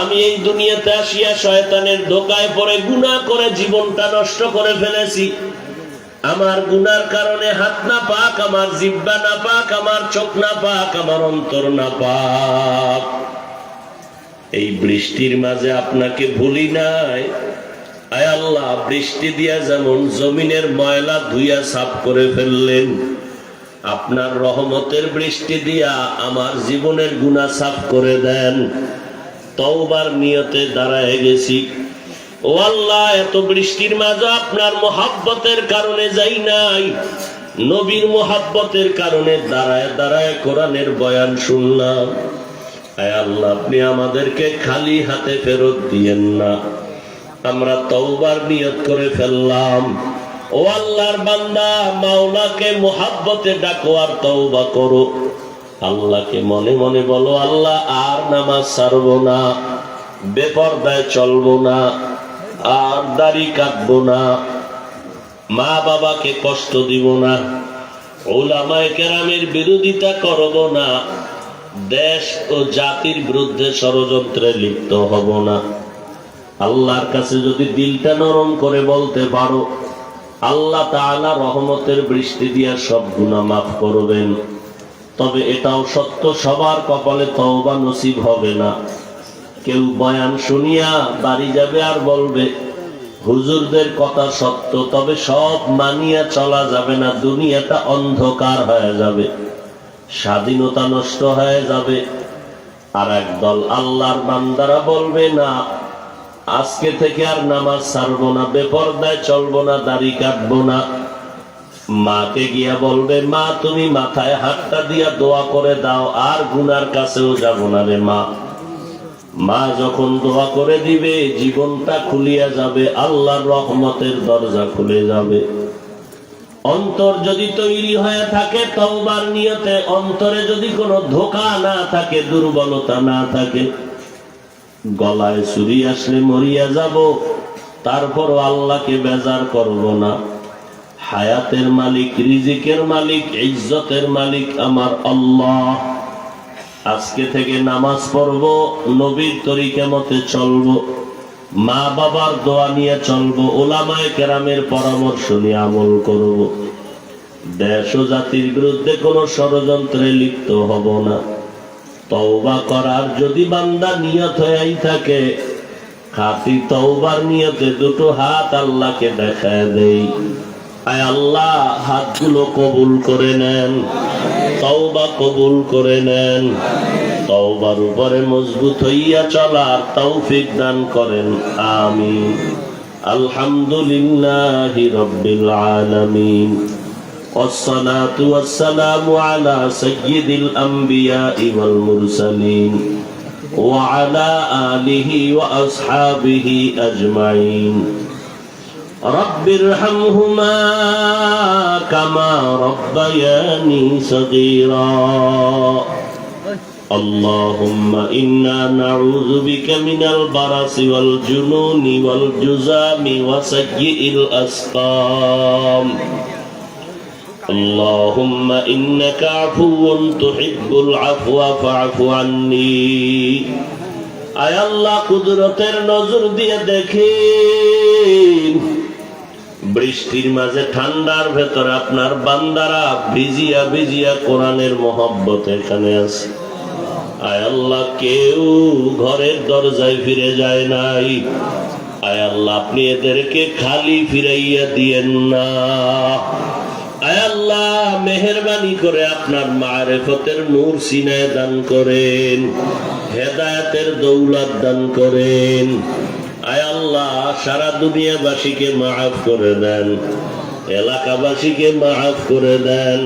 আমি এই দুনিয়াতে আসিয়া শয়তানের ধোকায় পড়ে গুনাহ করে জীবনটা নষ্ট করে ফেলেছি। আমার গুনার কারণে হাত না পাক, আমার জিহ্বা না পাক, আমার চোখ না পাক, আমার অন্তর না পাক। এই বৃষ্টির মাঝে আপনাকে ভুলি নাই। আয় আল্লাহ, বৃষ্টি দিয়া যেমন জমিনের ময়লা ধুইয়া সাফ করে ফেললেন, আপনার রহমতের বৃষ্টি দিয়া আমার জীবনের গুনাহ সাফ করে দেন। তওবার নিয়তে দাঁড়ায় গেছি। ও আল্লাহ, এত বৃষ্টির মাঝে আপনার মোহাব্বতের কারণে যাই নাই, নবীর মোহাব্বতের কারণে দাঁড়ায় দাঁড়ায় কোরআনের বয়ান শুনলাম। আয় আল্লাহ, আপনি আমাদেরকে খালি হাতে ফেরত দিয়েন না। আমরা তওবার নিয়ত করে ফেললাম। ও আল্লাহর বান্দা, মাওলাকে মোহাব্বতে ডাকো আর তওবা করো। আল্লাহকে মনে মনে বলো, আল্লাহ আর নামাজ ছাড়বো না, বেপরদায় চলবো না, আর দাড়ি কাটবো না, মা বাবাকে কষ্ট দিব না, উলামায়ে কেরামের বিরোধিতা করব না, দেশ ও জাতির বিরুদ্ধে ষড়যন্ত্রে লিপ্ত হব না। আল্লাহর কাছে যদি দিলটা নরম করে বলতে পারো, আল্লাহ তাআলা রহমতের বৃষ্টি দিয়া সব গুনাহ মাফ করবেন। তবে এটাও সত্য, সবার কপালে তওবা নসিব হবে না। কেউ বয়ান শুনিয়া বাড়ি যাবে আর বলবে হুজুরদের কথা সত্য, তবে সব মানিয়া চলা যাবে না, দুনিয়াটা অন্ধকার হয়ে যাবে, স্বাধীনতা নষ্ট হয়ে যাবে। আর একদল আল্লাহর বান্দারা বলবে না, আজকে থেকে আর নামাজ ছাড়বো না, বেপরদায় চলবো না, দাড়ি কাটবো না। মাকে গিয়া বলবে, মা তুমি মাথায় হাতটা দিয়া দোয়া করে দাও, আর গুনার কাছেও যাব না রে মা। মা যখন দোয়া করে দিবে, জীবনটা খুলিয়া যাবে, আল্লাহর রহমতের দরজা খুলে যাবে। অন্তর যদি তৈরি হয়ে থাকে তওবার নিয়তে, অন্তরে যদি কোনো ধোঁকা না থাকে, দুর্বলতা না থাকে, গলায় ছুরি আসলে মরিয়া যাব, তারপরও আল্লাহকে বেজার করব না। হায়াতের মালিক, রিজিকের মালিক, ইজ্জতের মালিক আমার আল্লাহ। আজকে থেকে নামাজ পড়ব, নবীর তরিকা মতে চলব, মা বাবার দোয়া নিয়ে চলব, উলামায়ে কেরামের পরামর্শ নিয়ে আমল করব। দেশ ও জাতির বিরুদ্ধে কোনো ষড়যন্ত্রে লিপ্ত হব না। তওবা করার যদি বান্দা নিয়ত হয়েই থাকে, খাঁটি তওবার নিয়তে দুটো হাত আল্লাহকে দেখায় দেই। আয় আল্লাহ, হাতগুলো কবুল করে নেন, তওবা কবুল করে নেন, তওবার উপরে মজবুত হইয়া চলার তৌফিক দান করেন, আমিন। আলহামদুলিল্লাহি রাব্বিল আলামিন, والصلاة والسلام على سيد الأنبياء والمرسلين وعلى آله وأصحابه أجمعين رب ارحمهما كما ربياني صغيرا اللهم إنا نعوذ بك من البرص والجنون والجذام وسيء الأسقام اللهم إنك عفو تحب العفو فاعف عني আয় আল্লাহ কুদরতের নজর দিয়ে দেখেন বৃষ্টির মাঝে ঠান্ডার ভেতরে আপনার বান্দারা ভিজিয়া ভিজিয়া কোরআনের মহব্বত এখানে আছে আয় আল্লাহ কেউ ঘরের দরজায় ফিরে যায় নাই আয় আল্লাহ আপনি এদেরকে খালি ফিরাইয়া দিয়েন না আয় আল্লাহ মেহেরবানি করে আপনার মারিফতের নূর সিনায় দান করেন হেদায়েতের দৌলত দান করেন আয় আল্লাহ সারা দুনিয়াবাসীকে মাফ করে দেন এলাকাবাসীকে মাফ করে দেন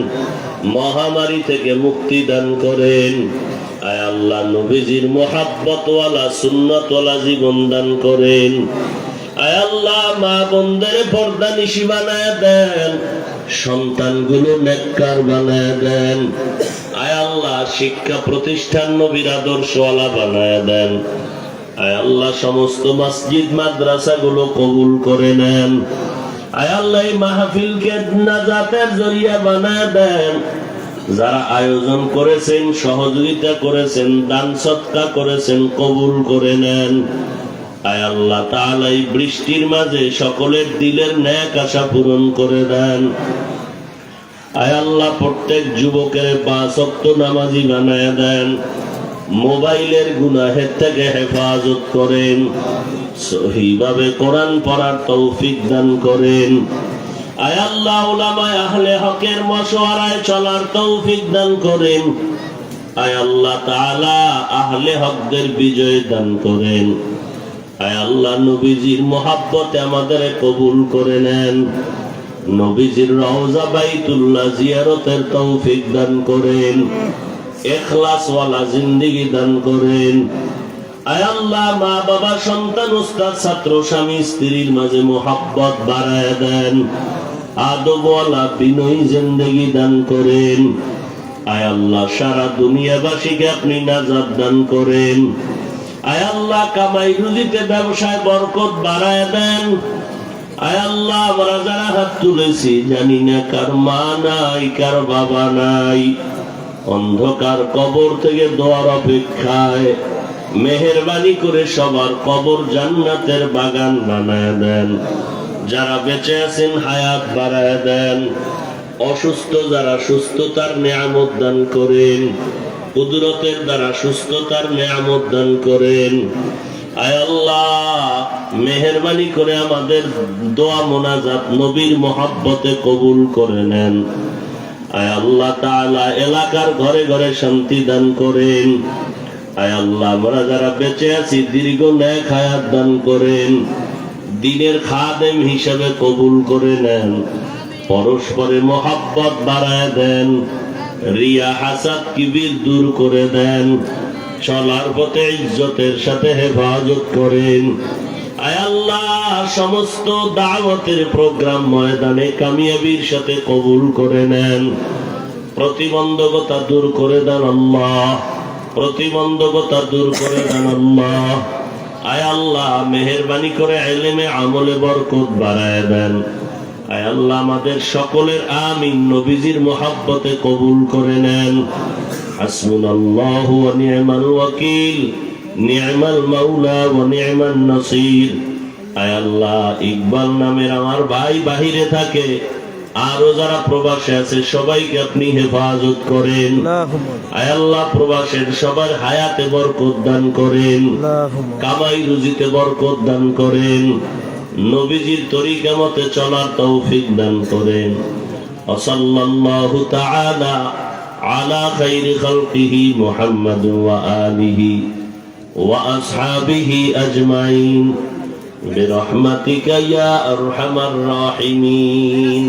মহামারী থেকে মুক্তি দান করেন আয় আল্লাহ নবীজির মুহাব্বতওয়ালা সুন্নতওয়ালা জীবন দান করেন আয় আল্লাহ মা বোনদের পর্দা নিশি বানায় দেন সন্তানগুলো নেককার বানায় দেন আয় আল্লাহ শিক্ষা প্রতিষ্ঠান নবীর আদর্শওয়ালা বানায় দেন আয় আল্লাহ সমস্ত মসজিদ মাদ্রাসাগুলো কবুল করে নেন আয় আল্লাহ এই মাহফিলকে নাজাতের জরিয়া বানায় দেন যারা আয়োজন করেছেন সহযোগিতা করেছেন দান সদকা করেছেন কবুল করে নেন আয় আল্লাহ তাআলা এই বৃষ্টির মাঝে সকলের দিলের নেক আশা পূরণ করে দেন আয় আল্লাহ প্রত্যেক যুবকের 5 ওয়াক্ত নামাজি বানায় দেন মোবাইলের গুনাহের থেকে হেফাজত করেন সহিভাবে কোরআন পড়ার তৌফিক দান করেন আয় আল্লাহ উলামায়ে আহলে হকের মশওয়ারায় চলার তৌফিক দান করেন আয় আল্লাহ তাআলা আহলে হকদের বিজয় দান করেন আয় আল্লাহ নবীজির মহব্বতে আমাদের কবুল করে নেন নবীজির রওজা বাইতুল্লাহ জিয়ারতের তৌফিক দান করেন ইখলাস ওয়ালা জিন্দেগি দান করেন আয় আল্লাহ মা বাবা সন্তান উস্তাদ ছাত্র স্বামী স্ত্রীর মাঝে মহব্বত বাড়ায় দেন আদব ওয়ালা বিনয়ী জিন্দেগি দান করেন আয় আল্লাহ সারা দুনিয়াবাসীকে আপনি নাজাত দান করেন আয় আল্লাহ কামাই রুজিতে ব্যবসায় বরকত বাড়ায় দেন আয় আল্লাহ আমরা যারা হাত তুলেছি জানি না কার মা নাই কার বাবা নাই অন্ধকার কবর থেকে দোয়ার অপেক্ষায় মেহেরবানি করে সবার কবর জান্নাতের বাগান বানায় দেন যারা বেঁচে আছেন হায়াত বাড়ায় দেন অসুস্থ যারা সুস্থতার নেয়ামত দান করেন কুদরতের দ্বারা সুস্থতার নেয়ামত দান করেন আয় আল্লাহ মেহেরবানি করে আমাদের দোয়া মোনাজাত নবীর মহব্বতে কবুল করে নেন আয় আল্লাহ তাআলা এলাকার ঘরে ঘরে শান্তি দান করেন আয় আল্লাহ আমরা যারা বেঁচে আছি দীর্ঘ নেক হায়াত দান করেন দ্বীনের খাদেম হিসেবে কবুল করে নেন পরস্পরে মহব্বত বাড়ায় দেন রিয়া হাসাদ কিবির দূর করে দেন চলার পথে ইজ্জতের সাথে হেফাজত করেন আয় আল্লাহ সমস্ত দাওয়াতের প্রোগ্রাম ময়দানে কামিয়াবির সাথে কবুল করে নেন প্রতিবন্ধকতা দূর করে দেন আল্লাহ প্রতিবন্ধকতা দূর করে দেন আল্লাহ আয় আল্লাহ মেহেরবানি করে ইলমে আমলে বরকত বাড়ায় দেন আয় আল্লাহ আমাদের সকলের আমিন নবীজির মহব্বতে কবুল করে নেন হাসবুনাল্লাহু ওয়া নি'মাল ওয়াকিল নি'মাল মাওলা ওয়া নি'মান নাসির আয় আল্লাহ ইকবাল নামের আমার ভাই বাহিরে থাকে আরো যারা প্রবাসে আছে সবাইকে আপনি হেফাজত করেন আয় আল্লাহ প্রবাসের সবার হায়াতে বরকত দান করেন কামাই রুজিতে বরকত দান করেন নবীজির তরিকা মতে চলার তৌফিক দান করেন সাল্লাল্লাহু তাআলা আলা খাইরি খালকিহি মুহাম্মাদ ওয়া আলিহি ওয়া আসহাবিহি আজমাইন বিরহমাতিকা ইয়া আরহামার রাহিমিন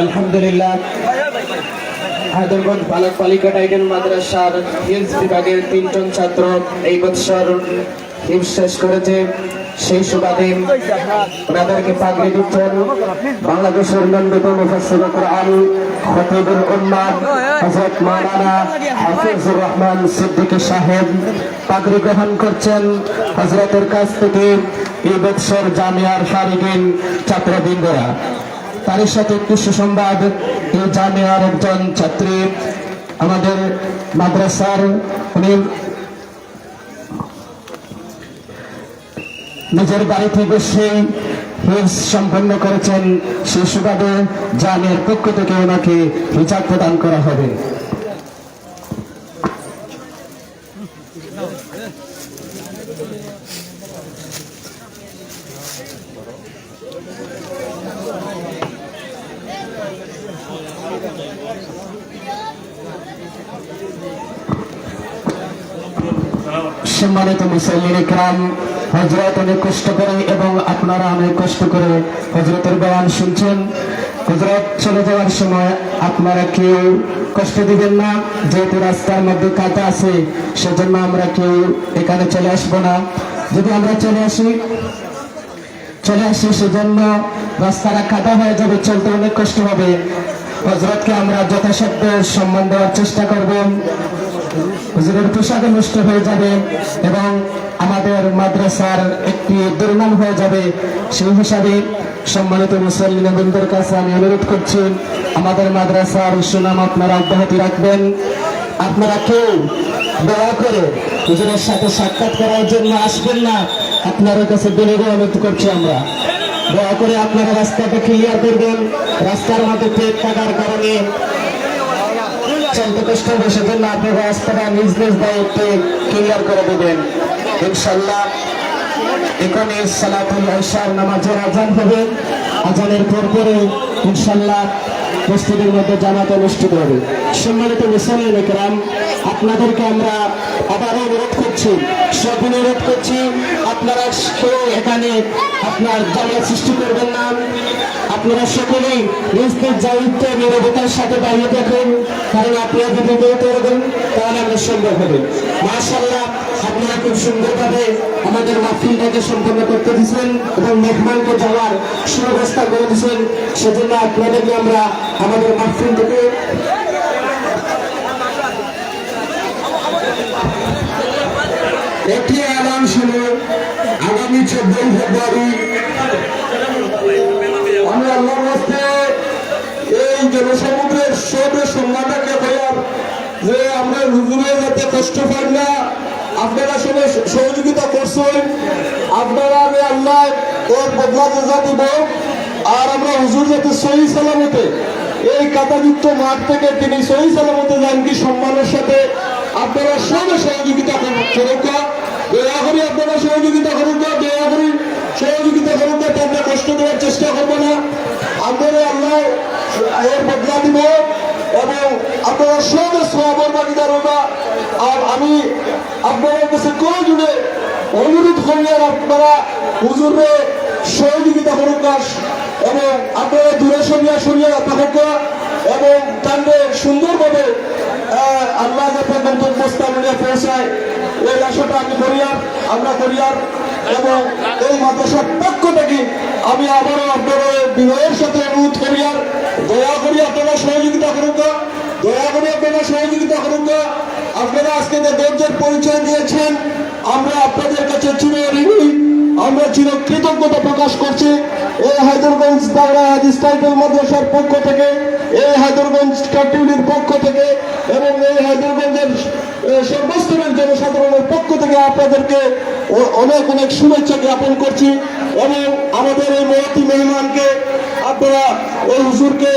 আলহামদুলিল্লাহ, হায়দরগঞ্জ বালক বালিকা টাইটেল মাদ্রাসার হিলস বিভাগের 3 জন ছাত্র এই বছর হিলস শেষ করেছে। সেই সুবাদে ওনাদেরকে পাগড়ি দিচ্ছেন বাংলাদেশের নন্দিত মুফাসসির কুরআন খতিবুল উম্মাহ হযরত মাওলানা হাফিজুর রহমান সিদ্দিকী সাহেব পাগড়ি গ্রহণ করছেন হযরতের কাছ থেকে এই বছর জামিয়ার ফারিগিন ছাত্রবৃন্দরা। তার সাথে একটু সুসংবাদ, এই জামিয়ার একজন ছাত্রী আমাদের মাদ্রাসার উনি নিজের বাড়িতে বসে হিফজ সম্পন্ন করেছেন। সেই সুবাদে জামিয়ার পক্ষ থেকে ওনাকে হিজাব প্রদান করা হবে। সম্মানিত মুসল্লিন ইকরাম, হযরত অনেক কষ্ট করে এবং আপনারা অনেক কষ্ট করে হযরতের বয়ান শুনছেন। হযরত চলে যাওয়ার সময় আপনারা কেউ কষ্ট দিবেন না, যেহেতু রাস্তার মধ্যে কাটা আছে সেজন্য আমরা কেউ এখানে চলে আসবো না। যদি আমরা চলে আসি সেজন্য রাস্তাটা কাটা হয়ে যাবে, চলতে অনেক কষ্ট হবে। হযরতকে আমরা যথাসাধ্য সম্মান দেওয়ার চেষ্টা করব। হুজুরের পোশাক নষ্ট হয়ে যাবে এবং আমাদের মাদ্রাসার একটি দুর্নাম হয়ে যাবে। সেই হিসাবে সম্মানিত মুসল্লিনদের কাছে আমি অনুরোধ করছি, আমাদের মাদ্রাসার সুনাম আপনারা অব্যাহতি রাখবেন। আপনারা কেউ দয়া করে হুজুরের সাথে সাক্ষাৎ করার জন্য আসবেন না, আপনাদের কাছে বিনীত অনুরোধ করছি আমরা। দয়া করে আপনারা রাস্তাটা ক্লিয়ার করবেন। রাস্তার মধ্যে পেট থাকার কারণে চলতে কষ্ট হবে, সেজন্য আপনারা রাস্তাটা নিজ নিজ দায়িত্বে ক্লিয়ার করে দেবেন ইনশাল্লাহ। এখানে সালাতুল ইশার নামাজের আজান হবে, আজানের পরে ইনশাল্লাহ মসজিদের মধ্যে জামাত অনুষ্ঠিত হবে। সম্মানিত মুসল্লিন ইকরাম, আপনাদেরকে আমরা আবারও অনুরোধ করছি, অনুরোধ করছি আপনারা কেউ এখানে আপনার জায়গা সৃষ্টি করবেন না। আপনারা সকলেই নিজ নিজ দায়িত্ব নিরবতার সাথে দাঁড়িয়ে থাকুন, কারণ আপনারা যদি বিরত করবেন তাহলে আমরা সম্ভব হবে। মাশাআল্লাহ, আপনারা খুব সুন্দরভাবে আমাদের মাহফিলটাকে সম্পন্ন করতে দিচ্ছেন এবং মেহমানকে যাওয়ার সুব্যবস্থা করে দিচ্ছেন। সেজন্য আপনাদেরকে আমরা আমাদের মাহফিল থেকে একটি আগাম শুনে আগামী 14 ফেব্রুয়ারি আমি আল্লাহর রাস্তে এই জনসমুদ্রের সবে সম্মানটাকে হইয়ার যে আমরা হুজুরে যাতে কষ্ট পাই না, আপনারা সবাই সহযোগিতা করছেন। আপনারা আমি আল্লাহ ওর বদলা জেজা দিব। আর আমরা হুজুর যাতে সহি সালামতে এই কাটাযুক্ত মাঠ থেকে তিনি সহি সালামতে যান কি সম্মানের সাথে আপনারা সবাই সহযোগিতা করুন। দয়া করি আপনারা সহযোগিতা করুন, দয়া করি সহযোগিতা করুন, আমরা কষ্ট দেওয়ার চেষ্টা করবো না। আপনারা আল্লাহ এর বদলা দিব এবং আপনারা সবে সওয়াবের ভাগীদার হবা। আর আমি আপনাদের কাছে প্রয়োজনে অনুরোধ করি, আর আপনারা হুজুরে সহযোগিতা করুন এবং আপনারা দূরে সরিয়া থাকা এবং তাহলে সুন্দরভাবে আল্লাহ যাতে গন্তব্যস্থানে পৌঁছায় এই আশাটা আমি আমরা করিয়ার এবং এই মাদ্রাসার পক্ষ থেকে আমি আবারও আপনাদের বিনয়ের সাথে অনুরোধ করিয়ার দয়া করি আপনারা সহযোগিতা করুন, দয়া করে আপনারা সহযোগিতা করুন। আপনারা আজকে যে ধৈর্যের পরিচয় দিয়েছেন, আমরা আপনাদের কাছে চিরঋণী, আমরা চিরকৃতজ্ঞতা প্রকাশ করছি। এই হায়দরগঞ্জ দাওরা হাদিস টাইটেল মাদ্রাসার পক্ষ থেকে, এই হায়দরগঞ্জ কাটিউলির পক্ষ থেকে এবং এই হায়দরগঞ্জের সর্বস্তরের জনসাধারণের পক্ষ থেকে আপনাদেরকে অনেক অনেক শুভেচ্ছা জ্ঞাপন করছি এবং আমাদের এই মহতী মেহমানকে আপনারা এই হুজুরকে